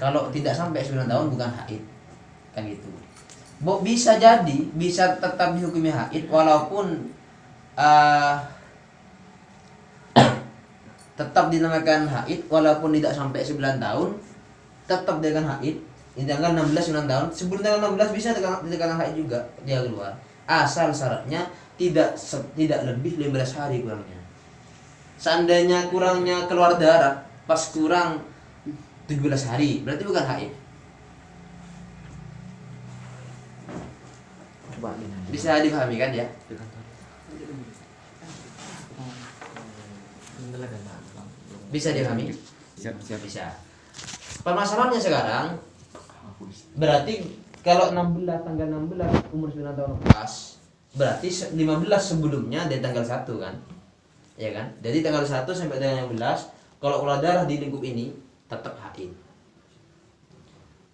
Kalau tidak sampai 9 tahun bukan haid. Kan gitu. Bisa jadi, bisa tetap dihukumi haid walaupun tetap dinamakan haid walaupun tidak sampai 9 tahun, tetap dengan haid. Di tanggal 16 9 tahun, sebelum tanggal 16 bisa dikatakan haid juga dia keluar. Asal syaratnya tidak lebih 15 hari kurangnya. Seandainya kurangnya keluar darah pas kurang 17 hari, berarti bukan haid. Bisa dipahami kan ya? Bisa dipahami? Bisa. Permasalahannya sekarang berarti kalau 16 tanggal 16 umur 9 tahun lepas, berarti 15 sebelumnya dari tanggal 1 kan? Ya kan? Jadi tanggal 1 sampai tanggal 15 kalau keluar darah di lingkup ini tetap haid.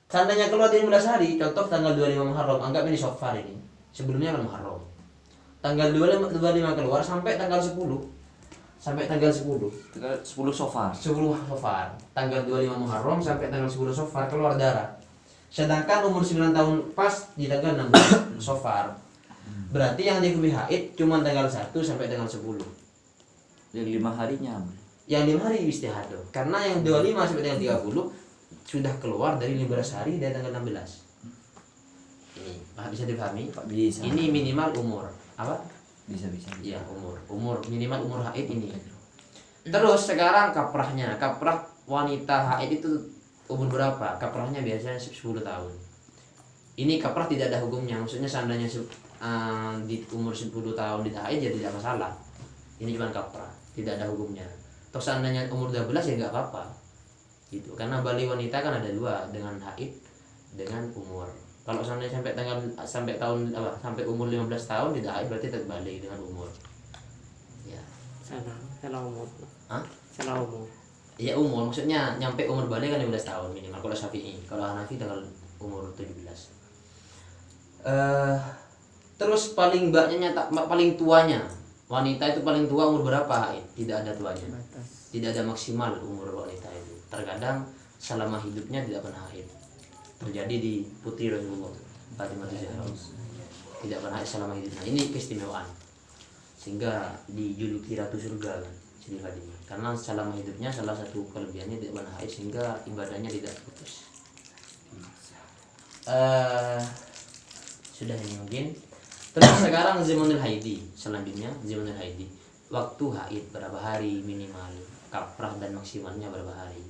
Seandainya keluar di 15 hari, contoh tanggal 25 Muharram, anggap ini Syawal ini. Sebelumnya kan Muharram. Tanggal 25 keluar sampai tanggal 10. Sampai tanggal 10. Tanggal 10 Syawal. 10 Syawal. Tanggal 25 Muharram sampai tanggal 10 Syawal keluar darah. Sedangkan umur 9 tahun pas di tanggal 16 Syawal. Berarti yang dihukumi haid cuma tanggal 1 sampai tanggal 10. Yang 5 harinya. Yang 5 hari istihadah. Karena yang 25 sampai tanggal 30 sudah keluar dari 15 hari dari tanggal 16. Ini bisa dipahami? Bisa. Ini minimal umur. Apa? Bisa. Ya, umur minimal umur haid ini. Terus sekarang kaprahnya. Kaprah wanita haid itu umur berapa? Kaprahnya biasanya 10 tahun. Ini kaprah tidak ada hukumnya. Maksudnya seandainya di umur 10 tahun tidak haid ya tidak masalah. Ini cuma kaprah, tidak ada hukumnya. Terus seandainya umur 12 ya nggak apa-apa. Gitu. Karena bali wanita kan ada dua, dengan haid dengan umur. Kalau seandainya sampai umur 15 tahun tidak haid berarti tetap balik dengan umur. Ya. Salah umur. Hah? Salah umur. Iya umur, maksudnya nyampe umur balik kan 15 tahun minimal kalau Syafi'i. Kalau Hanafi tanggal umur 17. Terus paling paling tuanya. Wanita itu paling tua umur berapa haid? Tidak ada tuanya. Tidak ada maksimal umur wanita itu. Terkadang selama hidupnya tidak pernah haid. Terjadi di putri Rasulullah Fatimah Zahra. Tidak pernah haid selama hidupnya. Ini keistimewaan. Sehingga dijuluki Ratu Surga kan, Siti Khadijah. Karena selama hidupnya salah satu kelebihannya tidak pernah haid sehingga ibadahnya tidak putus. Sudah ini mungkin. Terus sekarang Zamanul Haidi, selanjutnya Zamanul Haidi. Waktu haid berapa hari minimal, kaprah dan maksimalnya berapa hari.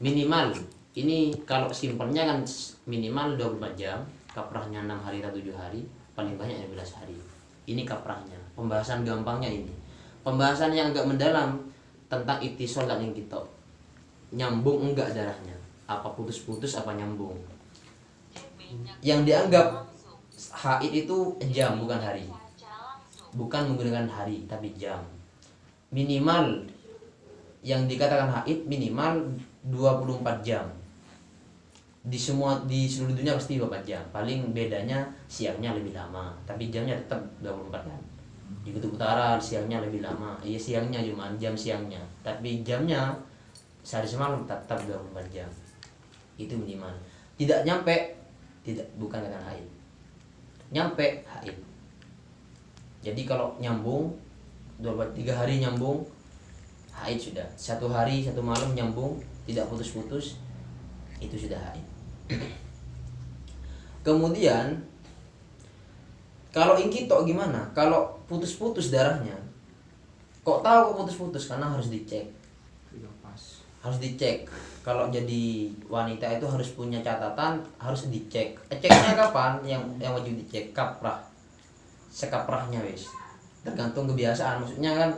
Minimal ini kalau simpelnya kan minimal 24 jam, kaprahnya 6 hari atau 7 hari, paling banyak 15 hari. Ini kaprahnya. Pembahasan gampangnya ini. Pembahasan yang agak mendalam tentang ittisal dan inqita. Nyambung enggak darahnya? Apa putus-putus apa nyambung? Yang dianggap haid itu jam bukan hari. Bukan menggunakan hari tapi jam. Minimal yang dikatakan haid minimal 24 jam. Di seluruh dunia pasti 24 jam. Paling bedanya siangnya lebih lama, tapi jamnya tetap 24 jam. Di kutub utara siangnya lebih lama. Iya siangnya cuma jam siangnya, tapi jamnya sehari semalam tetap 24 jam. Itu minimal. Tidak nyampe, bukan kata haid. Nyampe haid. Jadi kalau nyambung 23 hari nyambung haid sudah. 1 hari 1 malam nyambung tidak putus-putus itu sudah haid. Kemudian kalau inqita gimana? Kalau putus-putus darahnya, kok tahu kok putus-putus? Karena harus dicek. Harus dicek. Kalau jadi wanita itu harus punya catatan, harus dicek. Ceknya kapan? Yang wajib dicek kaprah. Sekaprahnya wis. Tergantung kebiasaan. Maksudnya kan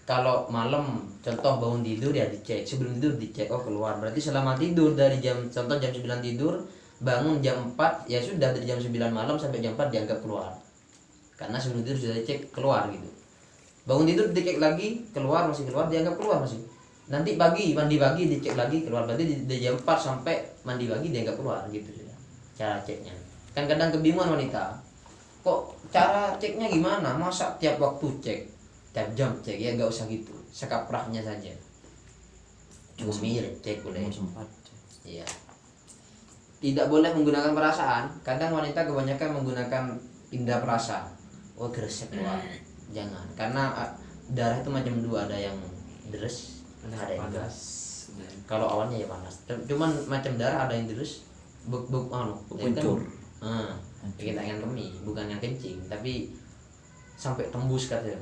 kalau malam contoh bangun tidur ya dicek. Sebelum tidur dicek, oh keluar. Berarti selama tidur dari contoh jam 9 tidur, bangun jam 4 ya sudah dari jam 9 malam sampai jam 4 dianggap keluar. Karena sebelum tidur sudah dicek keluar gitu. Bangun tidur dicek lagi, keluar masih keluar dianggap keluar masih. Nanti pagi mandi pagi dicek lagi keluar, berarti dari jam 4 sampai mandi pagi dianggap keluar gitu sudah. Cara ceknya. Kan kadang kebingungan wanita. Kok cara ceknya gimana? Masa tiap waktu cek, tiap jam cek? Ya nggak usah gitu. Sekaprahnya saja. Cumil cek boleh. Sempat. Iya. tidak boleh menggunakan perasaan. Kadang wanita kebanyakan menggunakan indera perasa. Oh gresek keluar, jangan. Karena darah itu macam dua, ada yang deres, ada yang gas. Kalau awalnya ya panas, cuman macam darah ada yang deres, Kuncur. kita yang kemih, bukan yang kencing, tapi sampai tembus katanya.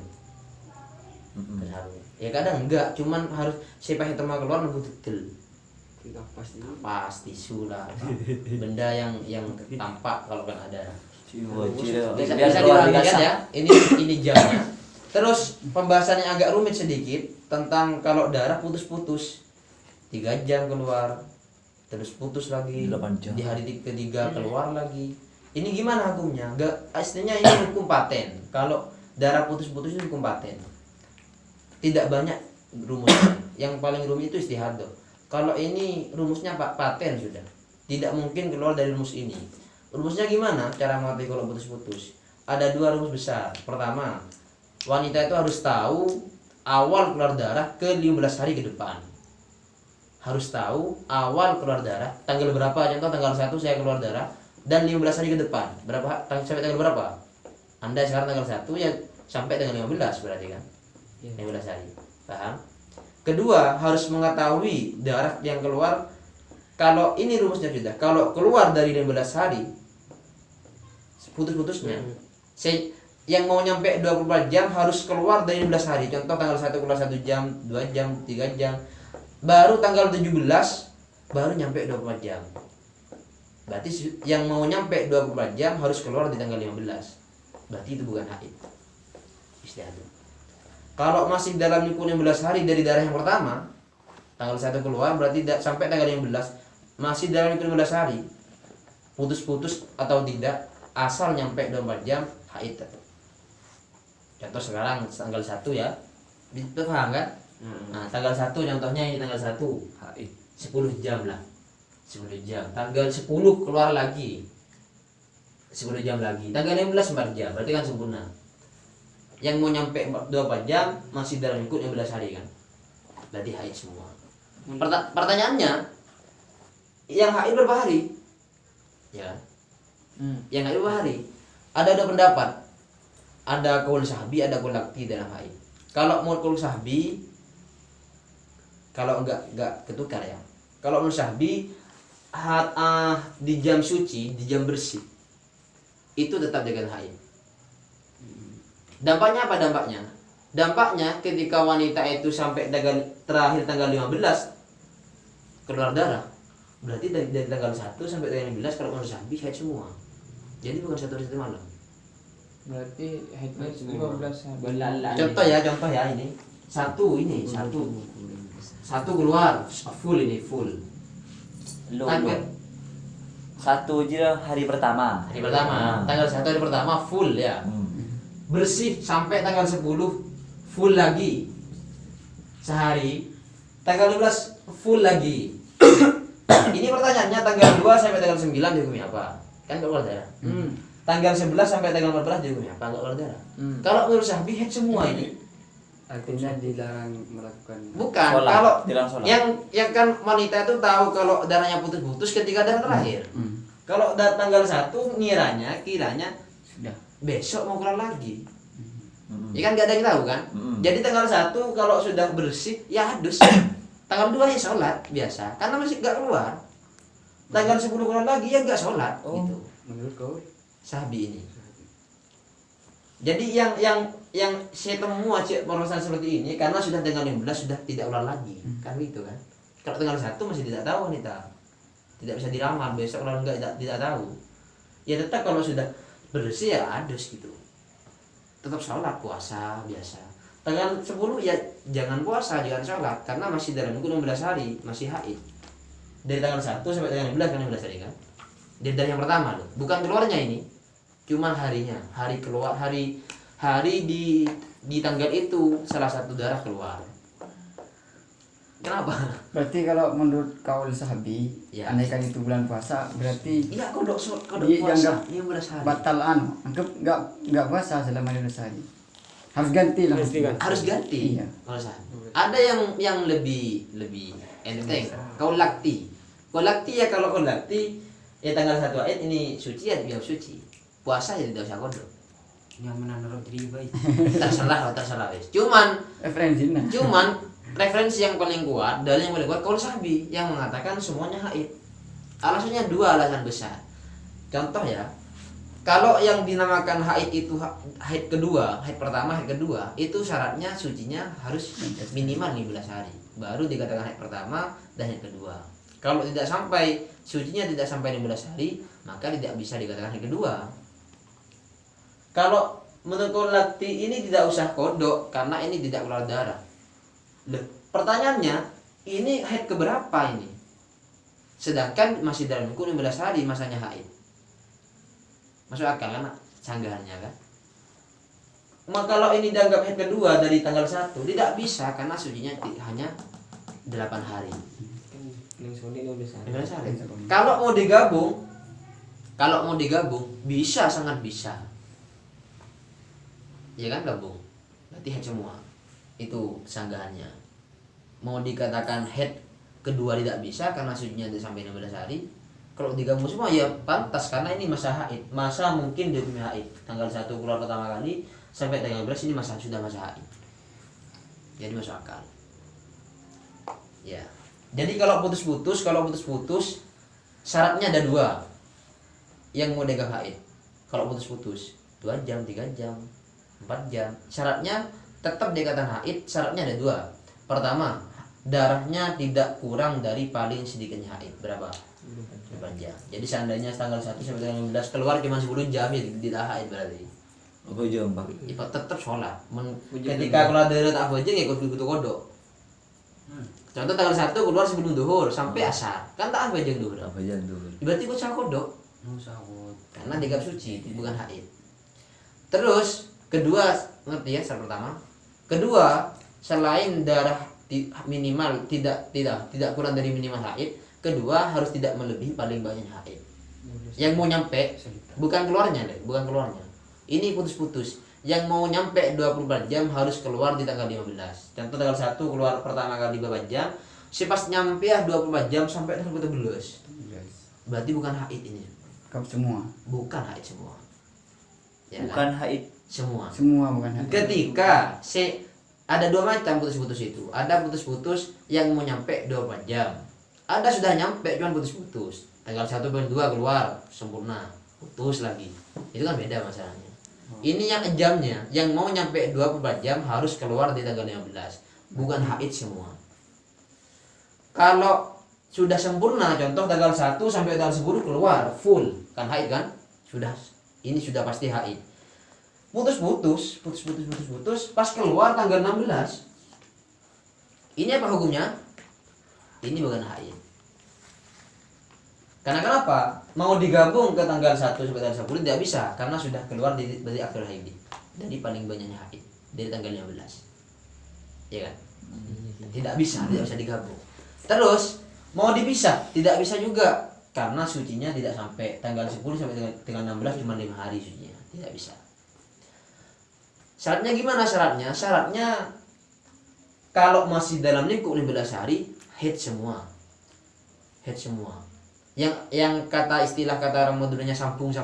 Ya kadang enggak, cuman harus siapa yang terma keluar nunggu degel. Tidak pasti. Pas tisu lah, apa. Benda yang tampak kalau kan ada. Bisa diperhatikan ya, ini jamnya. Terus pembahasan yang agak rumit sedikit tentang kalau darah putus-putus 3 jam keluar, terus putus lagi 8 jam. di hari ketiga keluar lagi. Ini gimana hukumnya? Enggak, aslinya ini hukum paten. Kalau darah putus-putus itu hukum paten. Tidak banyak rumusnya. Yang paling rumit itu istihadah. Kalau ini rumusnya paten sudah. Tidak mungkin keluar dari rumus ini. Rumusnya gimana? Cara mengetahui kalau putus-putus? Ada 2 rumus besar. Pertama, wanita itu harus tahu awal keluar darah ke 15 hari ke depan. Harus tahu awal keluar darah tanggal berapa, contoh tanggal 1 saya keluar darah dan 15 hari ke depan. Sampai tanggal berapa? Anda sekarang tanggal 1 ya sampai tanggal 15 berarti kan? 15 hari. Paham? Kedua, harus mengetahui darah yang keluar. Kalau ini rumusnya sudah, kalau keluar dari 15 hari putus-putusnya. Yang mau nyampe 24 jam harus keluar dari 15 hari. Contoh tanggal 1 keluar 1 jam, 2 jam, 3 jam. Baru tanggal 17 baru nyampe 24 jam. Berarti yang mau nyampe 24 jam harus keluar di tanggal 15. Berarti itu bukan haid. Istihadah. Kalau masih dalam lingkup 15 hari dari darah yang pertama, tanggal 1 keluar berarti sampai tanggal 15 masih dalam lingkup 15 hari. Putus-putus atau tidak, asal nyampe 24 jam haid. Contoh sekarang tanggal 1 ya. Itu paham kan? Nah, tanggal 1 contohnya ini tanggal 1 haid 10 jam lah. 10 jam. Tanggal 10 keluar lagi. 10 jam lagi. Tanggal 15 4 jam. Berarti kan sempurna. Yang mau nyampe 24 jam masih dalam lingkup 15 hari kan. Berarti haid semua. Pertanyaannya, yang haid berapa hari? Ya. Yang haid berapa hari? Ada pendapat. Ada qaul sahbi, ada qaul lakti dalam haid. Kalau mau qaul sahbi, kalau enggak ketukar ya. Kalau qaul sahbi di jam suci, di jam bersih itu tetap dengan haid. Dampaknya apa dampaknya? Dampaknya ketika wanita itu sampai terakhir tanggal 15 keluar darah, berarti dari tanggal 1 sampai tanggal 15 kalau qaul sahbi haid semua. Jadi bukan 1 hari 1 malam. Berarti haidnya 15 hari. Contoh ya ini. Satu keluar full ini full. Tanggal 1 aja hari pertama. Tanggal 1 hari pertama full ya. Bersih sampai tanggal 10 full lagi. Sehari. Tanggal 15 full lagi. Ini pertanyaannya tanggal 2 sampai tanggal 9 dihukumi apa? Kan keluar darah. Tanggal 11 sampai tanggal 14 dihukumi apa? Enggak keluar darah. Kalau menurut Sahbi haid semua ini. Artinya dilarang melakukan. Bukan. Sholat, Kalau dilarang sholat. yang kan wanita itu tahu kalau darahnya putus-putus ketika darah terakhir. Kalau tanggal 1 kiranya Sudah. besok mau keluar lagi. Ya kan gak ada yang tahu kan. Jadi tanggal 1 kalau sudah bersih ya hadus. Tanggal 2 ya sholat biasa karena masih gak keluar. Tanggal 10 keluar lagi ya gak sholat gitu. Menurut kau? Sahbi ini. Jadi yang saya temu aja pemeriksaan seperti ini karena sudah tanggal 15 sudah tidak ulang lagi. Kan gitu kan. Kalau tanggal 1 masih tidak tahu wanita. Tidak bisa diramal besok kalau enggak tidak tahu. Ya tetap kalau sudah bersih ya adus gitu. Tetap sholat puasa biasa. Tanggal 10 ya jangan puasa, jangan sholat karena masih dalam 16 hari, masih haid. Dari tanggal 1 sampai tanggal 15 kan 15 hari kan. Dari yang pertama loh, bukan keluarnya ini. Cuma harinya, hari keluar, hari di tanggal itu salah satu darah keluar. Kenapa? Berarti kalau menurut kaul sahabi, Ya. andaikan itu bulan puasa, berarti Iya, kodok dianggap puasa 15 hari. batal anggap nggak puasa selama 15 hari. Harus ganti lah. Harus ganti. Iya. Kalau sah. Ada yang lebih enteng. Kau lakti ya kalau kau lakti tanggal 1 haid ini suci ya biar suci. Puasa ya tidak usah kodok. Yang menandakan diri baik. Terserah wes. Cuman Referensinya. referensi yang paling kuat, dalil yang paling kuat kaul Syafi'i yang mengatakan semuanya haid. Alasannya dua alasan besar. Contoh ya, kalau yang dinamakan haid itu haid kedua, haid pertama, haid kedua, itu syaratnya sucinya harus minimal 15 hari. Baru dikatakan haid pertama dan haid kedua. Kalau tidak sampai sucinya tidak sampai 15 hari, maka tidak bisa dikatakan haid kedua. Kalau menurut kaul Lati ini tidak usah kodok karena ini tidak keluar darah. Loh, pertanyaannya, ini haid keberapa ini? Sedangkan masih dalam hukum 15 hari masanya haid. Masuk akal kan sanggahannya kan? Maka kalau ini dianggap haid kedua dari tanggal 1, tidak bisa karena sucinya hanya 8 hari. Kan yang sulit 15 hari. 15 hari. Kalau mau digabung bisa, sangat bisa. Ya kan gabung. Berarti haid semua. Itu sanggahannya. Mau dikatakan head kedua tidak bisa karena sucinya tidak sampai 16 hari. Kalau digabung semua ya pantas karena ini masa haid. Masa mungkin dia punya haid. Tanggal 1 keluar pertama kali sampai tanggal 11 ini sudah masa haid. Jadi masuk akal. Ya. Jadi kalau putus-putus syaratnya ada 2. Yang mau dianggap haid. Kalau putus-putus 2 jam, 3 jam, 4 jam. Syaratnya tetap dikatakan haid, syaratnya ada 2. Pertama, darahnya tidak kurang dari paling sedikitnya haid. Berapa? 4 jam. Jadi seandainya tanggal 1 sampai tanggal 15 keluar cuma 10 jam ya tidak haid berarti. Apa jam, Pak? Ya, tetap sholat. Ketika keluar dari tak aja ya kudu kodok. Contoh tanggal 1 keluar sebelum duhur sampai asar. Kan tak apa jeng duhur. Apa jam dulu? Berarti kok usah kodok. Karena dianggap suci, bukan haid. Terus kedua, ngerti ya syarat pertama? Kedua, selain darah minimal tidak kurang dari minimal haid, kedua harus tidak melebihi paling banyak haid. Yang mau nyampe bukan keluarnya. Ini putus-putus. Yang mau nyampe 24 jam harus keluar di tanggal 15. Contoh tanggal 1 keluar pertama kali 24 jam, pas nyampe 24 jam sampai tanggal 17. Berarti bukan haid ini. Kau semua. Bukan haid semua. Ya Bukan kan? haid. Semua. Semua bukan haid. Ketika ada 2 macam putus-putus itu. Ada putus-putus yang mau nyampe 24 jam. Ada sudah nyampe cuman putus-putus. Tanggal 1 bulan 2 keluar sempurna, putus lagi. Itu kan beda masalahnya. Ini yang jamnya, yang mau nyampe 24 jam harus keluar di tanggal 15. Bukan haid semua. Kalau sudah sempurna, contoh tanggal 1 sampai tanggal 10 keluar full, kan haid kan? Ini sudah pasti haid. Putus, pas keluar tanggal 16. Ini apa hukumnya? Ini bukan haid. Karena kenapa? Mau digabung ke tanggal 1 sampai tanggal 10 tidak bisa karena sudah keluar dari akhir haid. Dari paling banyaknya haid dari tanggal 15. Ya kan? Tidak bisa digabung. Terus mau dipisah tidak bisa juga karena sucinya tidak sampai tanggal 10 sampai tanggal 16 cuma 5 hari sucinya. Tidak bisa. Syaratnya gimana syaratnya? Syaratnya kalau masih dalam lingkup 15 hari haid semua. Yang istilah kata orang modernnya sambung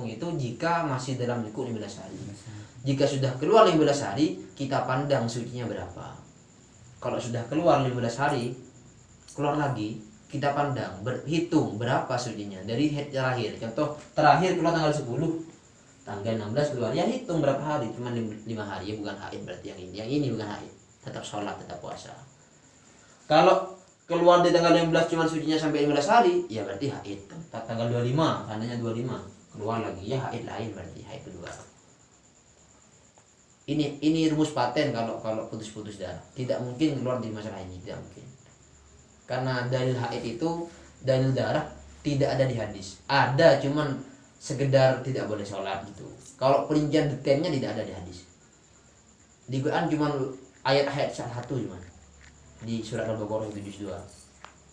itu jika masih dalam lingkup 15 hari. Jika sudah keluar 15 hari, kita pandang sucinya berapa. Kalau sudah keluar 15 hari, keluar lagi, kita pandang, berhitung berapa sucinya dari haid terakhir. Contoh terakhir keluar tanggal 10, tanggal 16 keluar, ya hitung berapa hari, cuma 5 hari, ya bukan haid berarti yang ini bukan haid. Tetap sholat, tetap puasa. Kalau keluar di tanggal 15 cuma sucinya sampai 15 hari, ya berarti haid. Tanggal 25, tandanya 25, keluar lagi, ya haid lain berarti haid kedua. Ini rumus paten kalau putus-putus darah. Tidak mungkin keluar di masalah ini, tidak mungkin. Karena dalil haid itu, dalil darah tidak ada di hadis. Ada cuman sekedar tidak boleh sholat gitu. Kalau perincian detailnya tidak ada di hadis. Di Quran cuman ayat satu cuman. Di surat Al-Baqarah itu juz 2.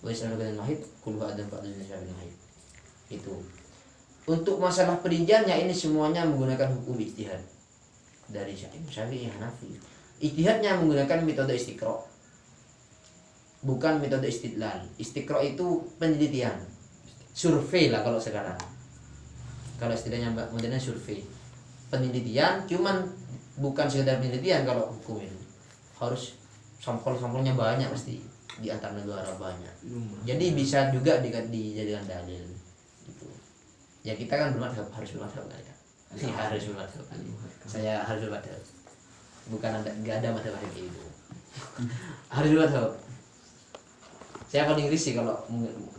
Wa yas'alunaka 'anil mahid qul huwa adhan fa'tazilun nisaa mahid. Itu. Untuk masalah perinciannya ini semuanya menggunakan hukum ijtihad dari Syafi'i, Hanafi. Ijtihadnya menggunakan metode istiqra. Bukan metode istidlal. Istiqra itu penelitian. survei lah kalau sekarang. Kalau istilahnya Mbak modelnya survei. Penelitian cuman bukan sekedar penelitian kalau hukum ini. Harus sampel-sampelnya banyak pasti di antar negara banyak. Jadi bisa juga dijadikan dalil gitu. Ya kita kan bermadhab, harus bermadhab kan ya. Harus bermadhab. Saya harus bermadhab. Bukan nggak ada madhab kayak gitu. Harus bermadhab. Saya paling risih kalau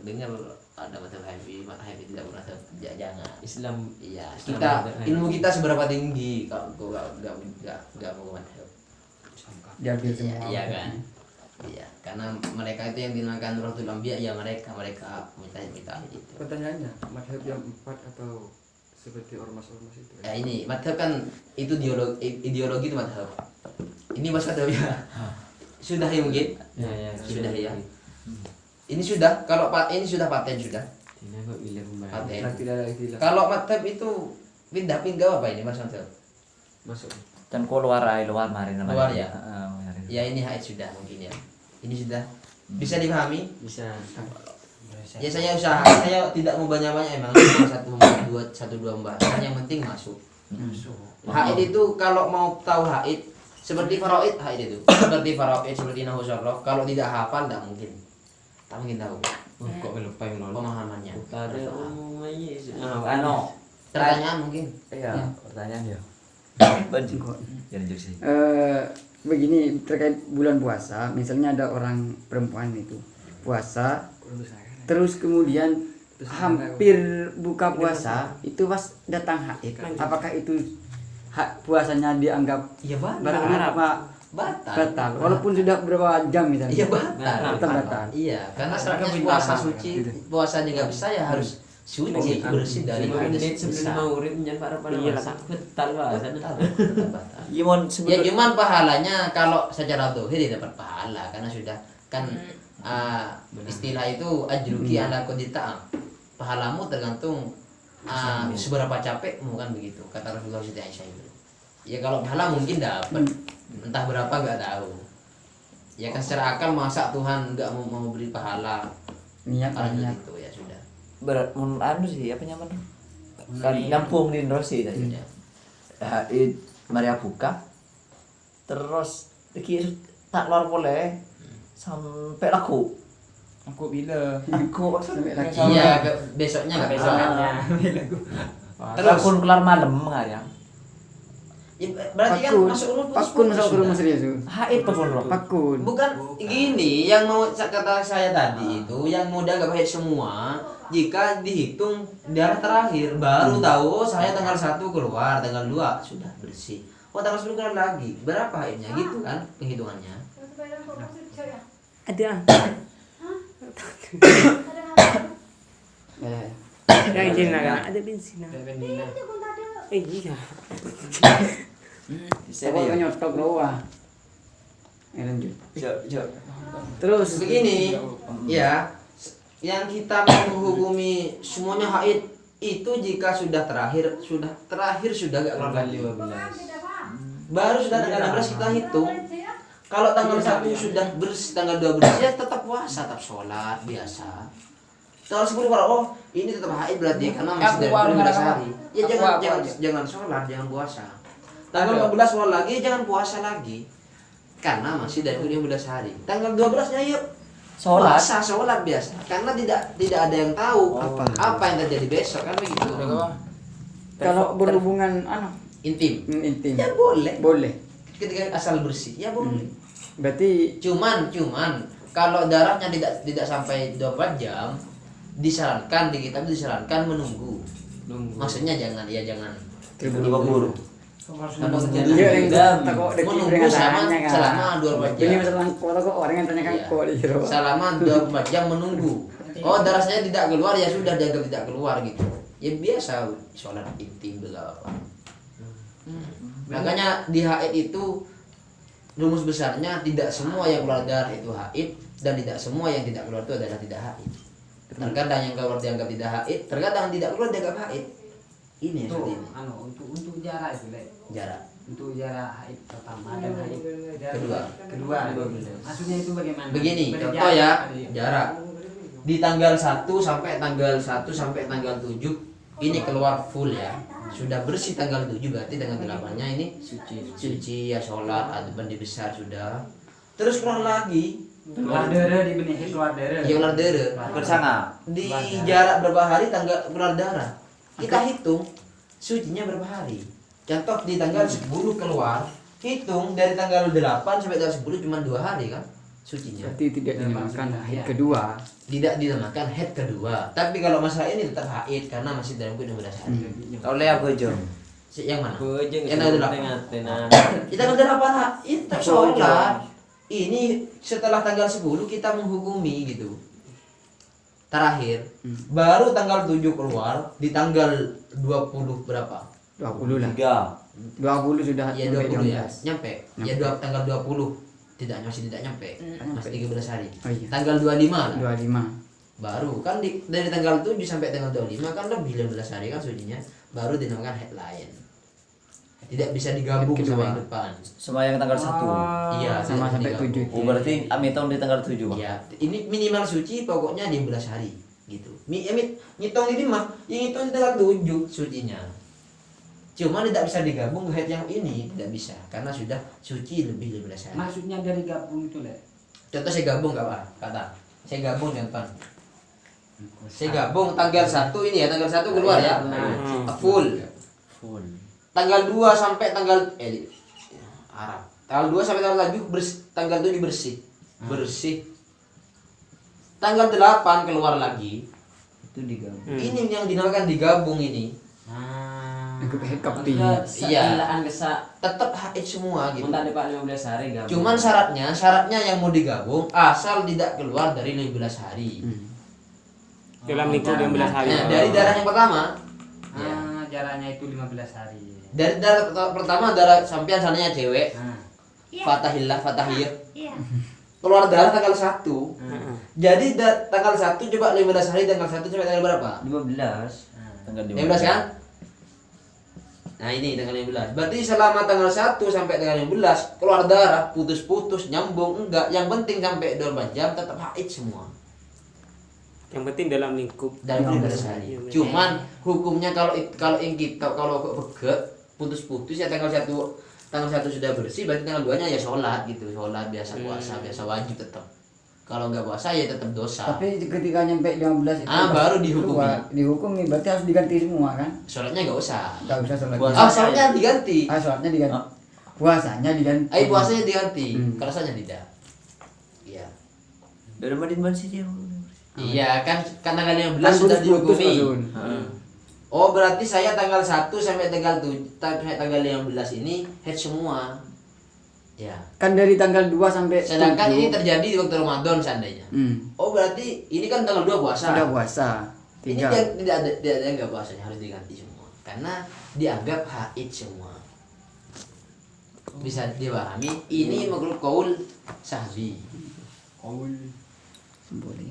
dengar ada madhab Hanafi tidak bermadhab. Jangan. Islam. Iya, Islam kita madhab ilmu kita seberapa tinggi kalau nggak mau madhab. Diambil semua. Iya kan. Iya, karena mereka itu yang dinamakan Rasul Anbiya, ya mereka minta itu. Pertanyaannya, madhab yang 4 atau seperti ormas-ormas itu? Ya ini madhab kan itu ideologi itu madhab. Ini mas madhab ya. Sudah ya mungkin? Ya, Sudah ya. Ini sudah, kalau ini sudah paten sudah. Tidak kok bila kembali. Paten. Tidak ada istilah. Kalau madhab itu pindah-pindah apa ini mas madhab? Masuk. Dan kau luar mari namanya. Luar ya? Mari. Ya ini haid sudah mungkin ya. Ini sudah bisa dipahami. Bisa. Ya saya usaha, saya tidak mau banyak-banyak emang satu dua pembahasan yang penting masuk. Haid itu kalau mau tahu haid seperti faraid haid itu. Seperti faraid seperti nahwu syarrah, kalau tidak hafal tidak mungkin. Tak mungkin tahu Kok lupa yang lalu. pemahamannya. Pada umumnya Pertanyaan mungkin. Iya, pertanyaan ya. Banjir. Ya lanjut sih. Begini terkait bulan puasa, misalnya ada orang perempuan itu puasa, terus kemudian hampir buka puasa itu pas datang haid, apakah itu puasanya dianggap Iya batal walaupun sudah berapa jam misalnya? Iya batal. Tetap batal. Iya, karena syaratnya puasa suci, puasa nggak bisa ya harus suci bersih dari menit hadas sebelum besar. maghrib nyen para betal Pak. Betul. Gimon Ya cuman pahalanya kalau secara dohir dapat pahala karena sudah kan istilah itu ajruki ala qadita. Pahalamu tergantung seberapa capekmu kan begitu kata Rasulullah Siti Aisyah itu. Ya kalau pahala mungkin dapat entah berapa nggak tahu. Ya kan secara akal masa Tuhan nggak mau beri pahala Niat. gitu ya sudah. anu sih apa nyaman? Kan nyampung di Rosi tadi. Haid Maria buka. Terus iki tak keluar boleh sampai laku. Aku bila? Aku Sampai lagi. Iya, besoknya nggak Besokannya. terus pun keluar malam ya. Ya, berarti kan masuk rumah Pakun masuk ke rumah serius tuh. Haid pun roh. Pakun. Bukan gini, yang mau kata saya tadi itu yang mau dianggap haid semua jika dihitung darah terakhir baru tahu saya tanggal 1 keluar, tanggal 2 sudah bersih. Oh tanggal 10 keluar lagi. Berapa haidnya gitu kan penghitungannya? Ada. Ya. Yang Cina kan ada bensin. Bendina. Iya. Pokoknya nyotok bawah. Lanjut. Jo. Terus begini, ya, yang kita menghukumi semuanya haid itu jika sudah terakhir sudah gak keluar lagi. 15. Baru sudah tanggal 16 kita hitung. Kalau tanggal 1 sudah bersih, tanggal 2 bersih ya tetap puasa, tetap sholat biasa. Tanggal 10 kalau ini tetap haid berarti karena masih dari 15 hari. Ya jangan sholat, jangan puasa. Tanggal 14 sholat lagi, jangan puasa lagi. Karena masih dari 15 hari. Tanggal 12-nya yuk Sholat. puasa, sholat biasa. Karena tidak ada yang tahu apa yang terjadi besok kan begitu. Kalau berhubungan Intim. intim. Ya boleh. Boleh. Ketika asal bersih, ya boleh. Berarti Cuman kalau darahnya tidak sampai 24 jam disarankan di kitab disarankan menunggu. Maksudnya jangan Terburu-buru. dia yang takut deki Menunggu dengan tangannya kan. selama 24 jam. Ini masalah kok orang yang tanyakan Iya. kok di jero. Selama 24 jam menunggu. Oh darah saya tidak keluar ya sudah dianggap tidak keluar gitu. Ya biasa sholat intim juga apa. Makanya di haid itu rumus besarnya tidak semua yang keluar darah itu haid dan tidak semua yang tidak keluar itu adalah tidak haid. Terkadang yang keluar dianggap tidak haid, terkadang tidak keluar dianggap haid. Ini yang seperti ini. Untuk jarak itu, Le. Jarak. Untuk jarak haid pertama dan haid Kedua. kedua. Maksudnya itu bagaimana? Begini, Beda contoh ya, jarak. jarak. di tanggal 1 sampai tanggal 1 sampai tanggal 7 ini keluar full ya. Sudah bersih tanggal 7 berarti tanggal 8-nya ini suci ya, sholat atau mandi besar sudah. Terus keluar lagi. Keluar darah di benih, keluar darah. Ya keluar darah. Bersama. Di jarak berapa hari tanggal keluar darah. Kita hitung sucinya berapa hari. Contoh di tanggal 10 keluar, hitung dari tanggal 8 sampai tanggal 10 cuma 2 hari kan sucinya. Berarti tidak dinamakan haid kedua. Tidak dinamakan haid kedua. Tapi kalau masalah ini tetap haid karena masih dalam keadaan 12 hari. Kalau Lea bojo. Yang mana? Bojeng Yang tanggal 8. Kita tanggal 8 itu tetap sholat. Ini setelah tanggal 10 kita menghukumi gitu. Terakhir, baru tanggal 7 keluar di tanggal 20 berapa? 20 lah. 3. 20 sudah Ya sampai 20 ya, 12. nyampe. Ya tanggal 20. Masih tidak nyampe. Masih 13 hari. Oh iya. Tanggal 25 lah. 25. Baru kan dari tanggal 7 sampai tanggal 25 kan lebih 15 hari kan sucinya. Baru dinamakan haid lain. Tidak bisa digabung Haid sama kedua. yang depan. Sama yang tanggal 1. Iya, Sama tidak sampai digabung. 7. Oh, berarti Amiton di tanggal 7, Bang. Iya, ini minimal suci pokoknya 15 hari gitu. Ngitung ini mah, yang ngitung di tanggal 7 sucinya. Cuma tidak bisa digabung ke haid yang ini, tidak bisa karena sudah suci lebih 15 hari. Maksudnya dari gabung itu, Le. Contoh saya gabung enggak Pak? Kata. Saya gabung contoh. Saya gabung tanggal 1 ini ya, tanggal 1 keluar ya. Full. Tanggal 2 sampai tanggal Arab. Tanggal 2 sampai tanggal 7 bersih, tanggal 7 bersih. Bersih. Tanggal 8 keluar lagi. Itu digabung. Ini yang dinamakan digabung ini. Ikut haid kapti. Iya. Gesa. Tetap haid semua gitu. Mentah depan 15 hari gabung. Cuman syaratnya yang mau digabung asal tidak keluar dari 15 hari. Dalam lingkup 15 hari. Nah, dari darah yang pertama, Jaraknya itu 15 hari. dari darah pertama darah sampean sananya cewek, Nah, fatahiyah. Keluar darah tanggal 1. Jadi tanggal 1 coba 15 hari tanggal 1 sampai tanggal berapa? 15. Tanggal 15 kan? Nah, ini tanggal 15. Berarti selama tanggal 1 sampai tanggal 15 keluar darah, putus-putus, nyambung enggak, yang penting sampai 24 jam tetap haid semua. Yang penting dalam lingkup. Dalam 15 hari. Cuman hukumnya kalau yang kita kalau kok putus-putus ya tanggal 1 sudah bersih berarti tanggal 2-nya ya sholat gitu. Sholat biasa puasa, biasa wajib tetap. Kalau enggak puasa ya tetap dosa. Tapi ketika nyampe 15 itu baru dihukumi. Dihukumi berarti harus diganti semua kan? Sholatnya enggak usah. Enggak usah sholat. Sholatnya diganti. Sholatnya diganti. Puasanya diganti. Puasanya diganti. Kalau sholatnya tidak. Iya. Dari Madin sih dia. Iya kan tanggal 15 Kan sudah putus-putus, dihukumi. Rasul. Oh berarti saya tanggal 1 sampai tanggal 7 sampai tanggal 15 ini haid semua. Ya. Kan dari tanggal 2 sampai Sedangkan 7. ini terjadi di waktu Ramadan seandainya. Hmm. Oh berarti ini kan tanggal 2 puasa. Sudah puasa. Ini 3. tidak ada enggak puasanya harus diganti semua karena dianggap haid semua. Bisa dipahami ini menurut qaul sahbi. Boleh.